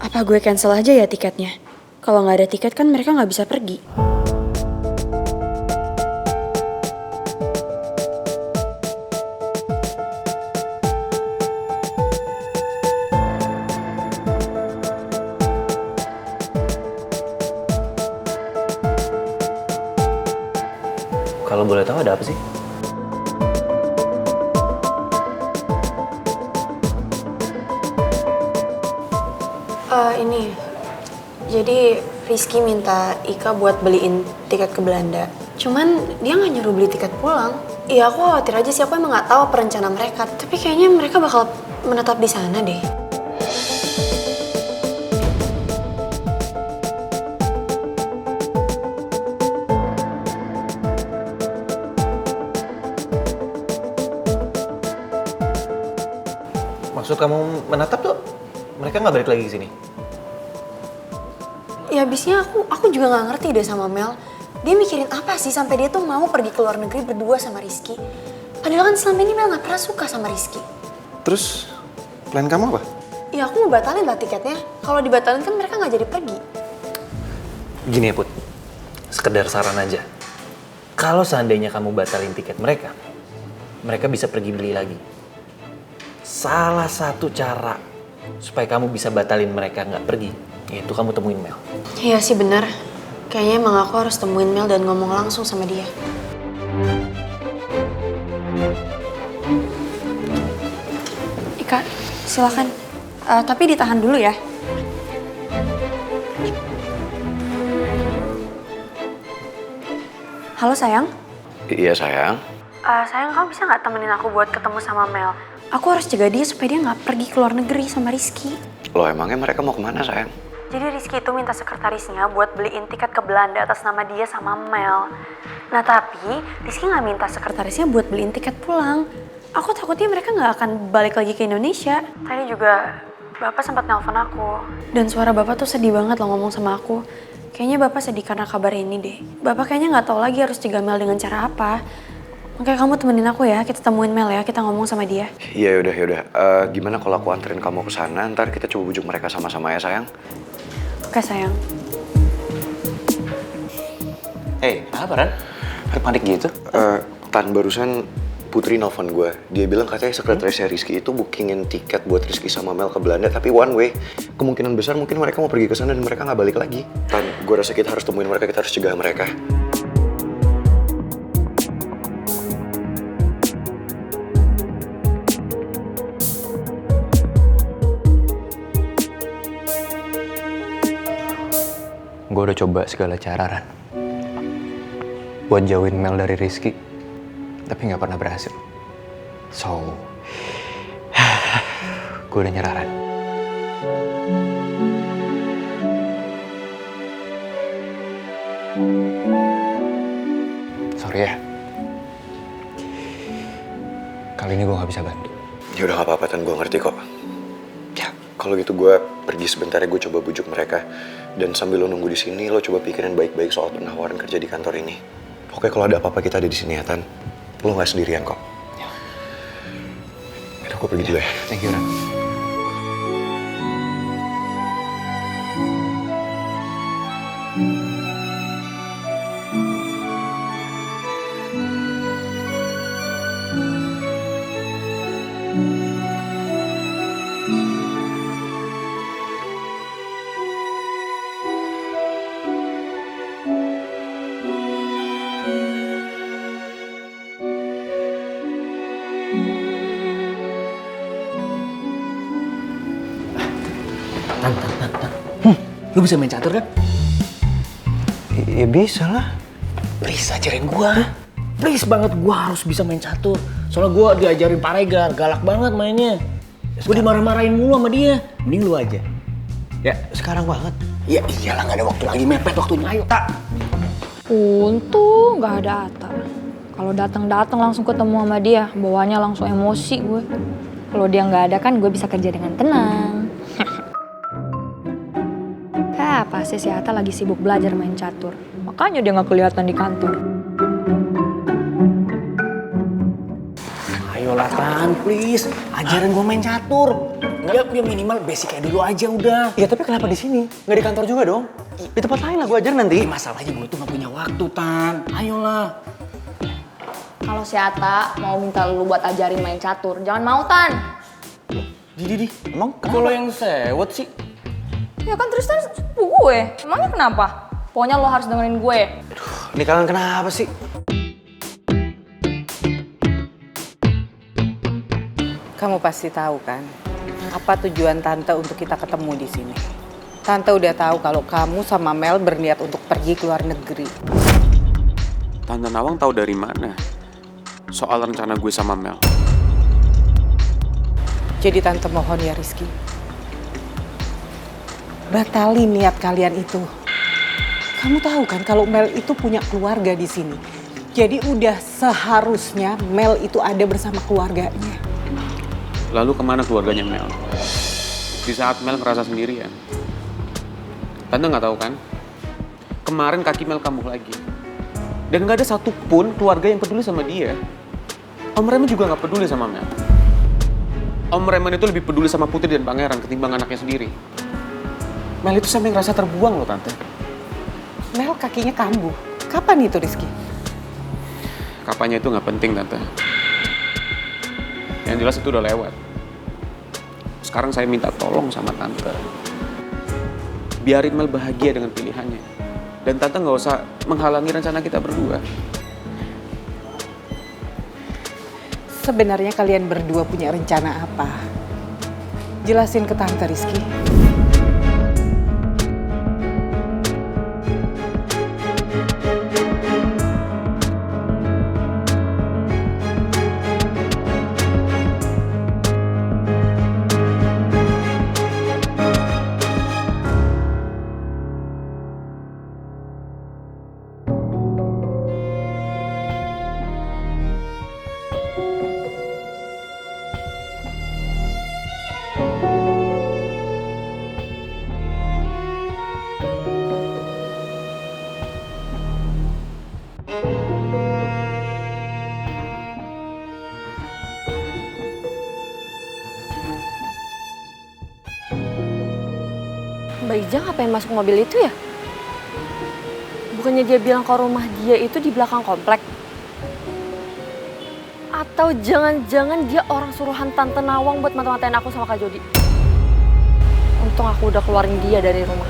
Apa gue cancel aja ya tiketnya? Kalau nggak ada tiket kan mereka nggak bisa pergi. Kalau boleh tahu ada apa sih? Ini, jadi Rizky minta Ika buat beliin tiket ke Belanda. Cuman dia nggak nyuruh beli tiket pulang. Iya, aku khawatir aja sih, aku emang nggak tahu apa rencana mereka. Tapi kayaknya mereka bakal menetap di sana deh. Maksud kamu menatap tuh? Mereka nggak balik lagi ke sini? Ya abisnya aku juga nggak ngerti deh sama Mel. Dia mikirin apa sih sampai dia tuh mau pergi ke luar negeri berdua sama Rizky. Padahal kan selama ini Mel nggak pernah suka sama Rizky. Terus plan kamu apa? Ya aku mau batalin lah tiketnya. Kalau dibatalin kan mereka nggak jadi pergi. Gini ya Put, sekedar saran aja. Kalau seandainya kamu batalin tiket mereka, mereka bisa pergi beli lagi. Salah satu cara supaya kamu bisa batalin mereka nggak pergi, yaitu kamu temuin Mel. Iya sih benar. Kayaknya emang aku harus temuin Mel dan ngomong langsung sama dia. Ika, silakan. Tapi ditahan dulu ya. Halo sayang. Iya sayang. Sayang, kamu bisa nggak temenin aku buat ketemu sama Mel? Aku harus jaga dia supaya dia nggak pergi ke luar negeri sama Rizky. Loh emangnya mereka mau kemana sayang? Jadi Rizky itu minta sekretarisnya buat beliin tiket ke Belanda atas nama dia sama Mel. Nah tapi Rizky nggak minta sekretarisnya buat beliin tiket pulang. Aku takutnya mereka nggak akan balik lagi ke Indonesia. Tadi juga Bapak sempat nelpon aku. Dan suara Bapak tuh sedih banget loh ngomong sama aku. Kayaknya Bapak sedih karena kabar ini deh. Bapak kayaknya nggak tahu lagi harus jaga Mel dengan cara apa. Makanya kamu temenin aku ya, kita temuin Mel ya, kita ngomong sama dia. Iya yaudah. Gimana kalau aku anterin kamu ke sana, ntar kita coba bujuk mereka sama-sama ya sayang? Oke sayang. Apa Ran? Panik gitu? Tan barusan Putri nelfon gue. Dia bilang katanya sekretarisnya Rizky itu bookingin tiket buat Rizky sama Mel ke Belanda, tapi one way. Kemungkinan besar mungkin mereka mau pergi ke sana dan mereka nggak balik lagi. Tan, gue rasa kita harus temuin mereka, kita harus cegah mereka. Gue udah coba segala cara, Ran. Buat jauhin Mel dari Rizky. Tapi gak pernah berhasil. So, gue udah nyerah, Ran. Sorry ya. Kali ini gue gak bisa bantu. Ya udah gak apa-apa Tan, gue ngerti kok. Ya, kalau gitu gue pergi sebentar ya, gue coba bujuk mereka. Dan sambil lo nunggu di sini, lo coba pikirin baik-baik soal penawaran kerja di kantor ini. Oke, kalau ada apa-apa kita ada di sini ya, Tan. Lo nggak sendirian kok. Ya. Yaudah, gue pergi dulu ya. Thank you, Ran. Lu bisa main catur kan? Ya bisa lah. Please ajarin gua. Please banget, gua harus bisa main catur. Soalnya gua diajarin Pak Regar, galak banget mainnya. Gua dimarah-marahin mulu sama dia. Mending lu aja. Ya, Sekarang banget. ya iyalah, gak ada waktu lagi, mepet waktunya. Ayo, tak. Untung nggak ada Atta. Kalau datang langsung ketemu sama dia, bawaannya langsung emosi gue. Kalau dia nggak ada kan gue bisa kerja dengan tenang. Pasti si Atta lagi sibuk belajar main catur. Makanya dia nggak kelihatan di kantor. Ayolah Tan, please. Ajarin gua main catur. Ya minimal basicnya dulu aja udah. Ya tapi kenapa di sini? Nggak di kantor juga dong? Di tempat lain lah gue ajar nanti. Masalahnya gue tuh gak punya waktu, Tan. Ayolah. Kalau si Ata mau minta lu buat ajarin main catur, jangan mau Tan. Di, emang Kalau yang sewot sih. Ya kan Tristan sepupu gue, emangnya kenapa? Pokoknya lo harus dengerin gue. Ini kalian kenapa sih? Kamu pasti tahu kan, apa tujuan Tante untuk kita ketemu di sini. Tante udah tahu kalau kamu sama Mel berniat untuk pergi ke luar negeri. Tante Nawang tahu dari mana soal rencana gue sama Mel? Jadi Tante mohon ya Rizky, batalin niat kalian itu. Kamu tahu kan kalau Mel itu punya keluarga di sini. Jadi udah seharusnya Mel itu ada bersama keluarganya. Lalu kemana keluarganya Mel? Di saat Mel ngerasa sendirian. Tante nggak tahu kan? Kemarin kaki Mel kambuh lagi. Dan nggak ada satupun keluarga yang peduli sama dia. Om Raymond juga nggak peduli sama Mel. Om Raymond itu lebih peduli sama Putri dan Pangeran ketimbang anaknya sendiri. Mel itu sampai ngerasa terbuang loh Tante. Mel kakinya kambuh. Kapan itu Rizky? Kapannya itu nggak penting Tante. Yang jelas itu udah lewat. Sekarang saya minta tolong sama Tante. Biarin Mel bahagia dengan pilihannya. Dan Tante nggak usah menghalangi rencana kita berdua. Sebenarnya kalian berdua punya rencana apa? Jelasin ke Tante Rizky. Mbak Ija ngapain masuk mobil itu ya? Bukannya dia bilang kalau rumah dia itu di belakang komplek? Atau jangan-jangan dia orang suruhan Tante Nawang buat mata-matain aku sama Kak Jody? Untung aku udah keluarin dia dari rumah.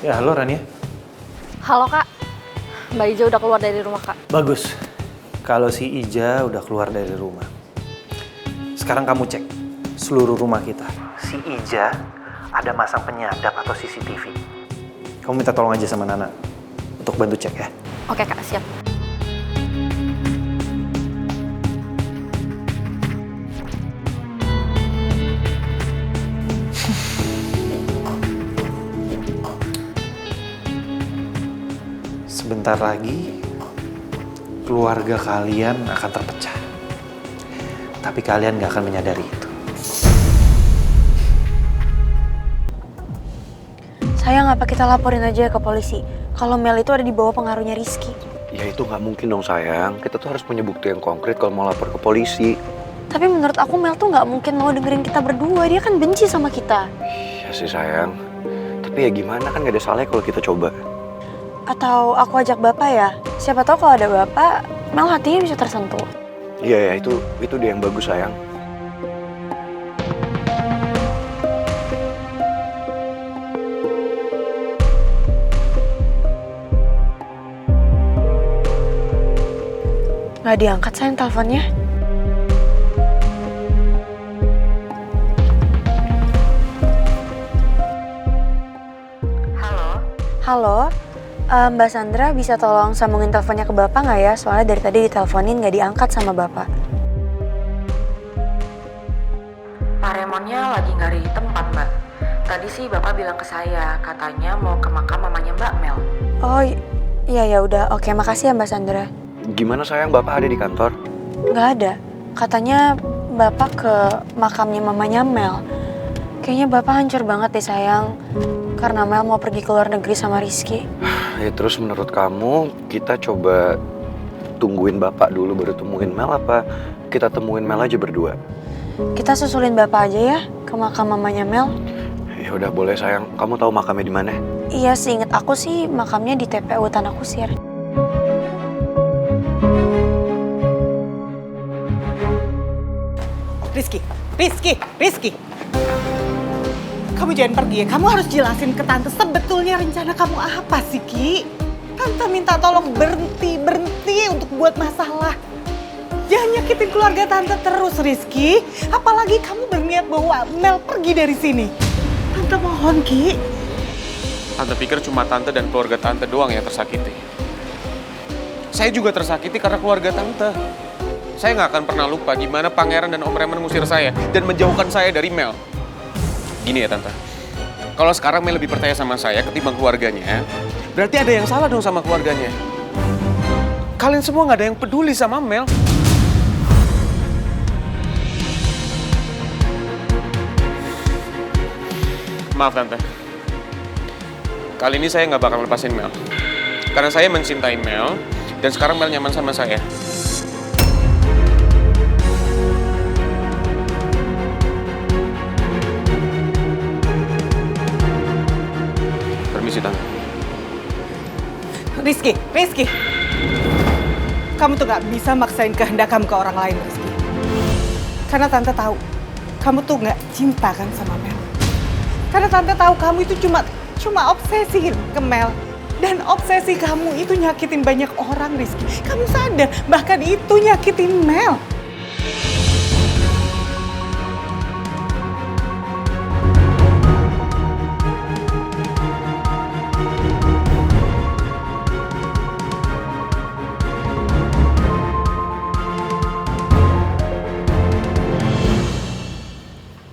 Ya halo Rania. Halo Kak, Mbak Ija udah keluar dari rumah Kak. Bagus. Kalau si Ija udah keluar dari rumah. Sekarang kamu cek seluruh rumah kita. Si Ija ada masang penyadap atau CCTV. Kamu minta tolong aja sama Nana untuk bantu cek ya. Oke Kak, siap. Sebentar lagi keluarga kalian akan terpecah. Tapi kalian gak akan menyadari itu. Sayang, apa kita laporin aja ke polisi kalau Mel itu ada di bawah pengaruhnya Rizky? Ya itu nggak mungkin dong sayang. Kita tuh harus punya bukti yang konkret kalau mau lapor ke polisi. Tapi menurut aku Mel tuh nggak mungkin mau dengerin kita berdua. Dia kan benci sama kita. Ya sih sayang. Tapi ya gimana, kan gak ada salahnya kalau kita coba. Atau aku ajak Bapak ya? Siapa tahu kalau ada Bapak, Mel hatinya bisa tersentuh. Iya ya, itu dia yang bagus sayang. Nggak diangkat sayang teleponnya. Halo, Mbak Sandra bisa tolong sambungin teleponnya ke Bapak nggak ya? Soalnya dari tadi diteleponin nggak diangkat sama Bapak. Pak Raymondnya lagi nggak ada di tempat, Mbak. Tadi sih Bapak bilang ke saya, katanya mau ke makam mamanya Mbak Mel. Oh iya ya udah, oke makasih ya Mbak Sandra. Gimana sayang, Bapak ada di kantor? Nggak ada, katanya Bapak ke makamnya mamanya Mel. Kayaknya Bapak hancur banget deh sayang. Karena Mel mau pergi ke luar negeri sama Rizky. Ya terus menurut kamu kita coba tungguin Bapak dulu baru temuin Mel apa kita temuin Mel aja berdua? Kita susulin Bapak aja ya ke makam mamanya Mel. Ya udah boleh sayang. Kamu tahu makamnya di mana? Iya, seinget aku sih makamnya di TPU Tanah Kusir. Rizky. Kamu jangan pergi ya, kamu harus jelasin ke Tante sebetulnya rencana kamu apa sih, Ki? Tante minta tolong berhenti untuk buat masalah. Jangan nyakitin keluarga Tante terus, Rizky. Apalagi kamu berniat bawa Mel pergi dari sini. Tante mohon, Ki. Tante pikir cuma Tante dan keluarga Tante doang yang tersakiti. Saya juga tersakiti karena keluarga Tante. Saya nggak akan pernah lupa gimana Pangeran dan Om Raymond mengusir saya dan menjauhkan saya dari Mel. Gini ya Tante, kalau sekarang Mel lebih percaya sama saya ketimbang keluarganya, berarti ada yang salah dong sama keluarganya. Kalian semua nggak ada yang peduli sama Mel. Maaf Tante, kali ini saya nggak bakal lepasin Mel. Karena saya mencintai Mel, dan sekarang Mel nyaman sama saya. Permisi Tante. Rizky. Kamu tuh gak bisa maksain kehendak kamu ke orang lain, Rizky. Karena Tante tahu, kamu tuh gak cinta kan sama Mel. Karena Tante tahu kamu itu cuma obsesi ke Mel. Dan obsesi kamu itu nyakitin banyak orang, Rizky. Kamu sadar, bahkan itu nyakitin Mel.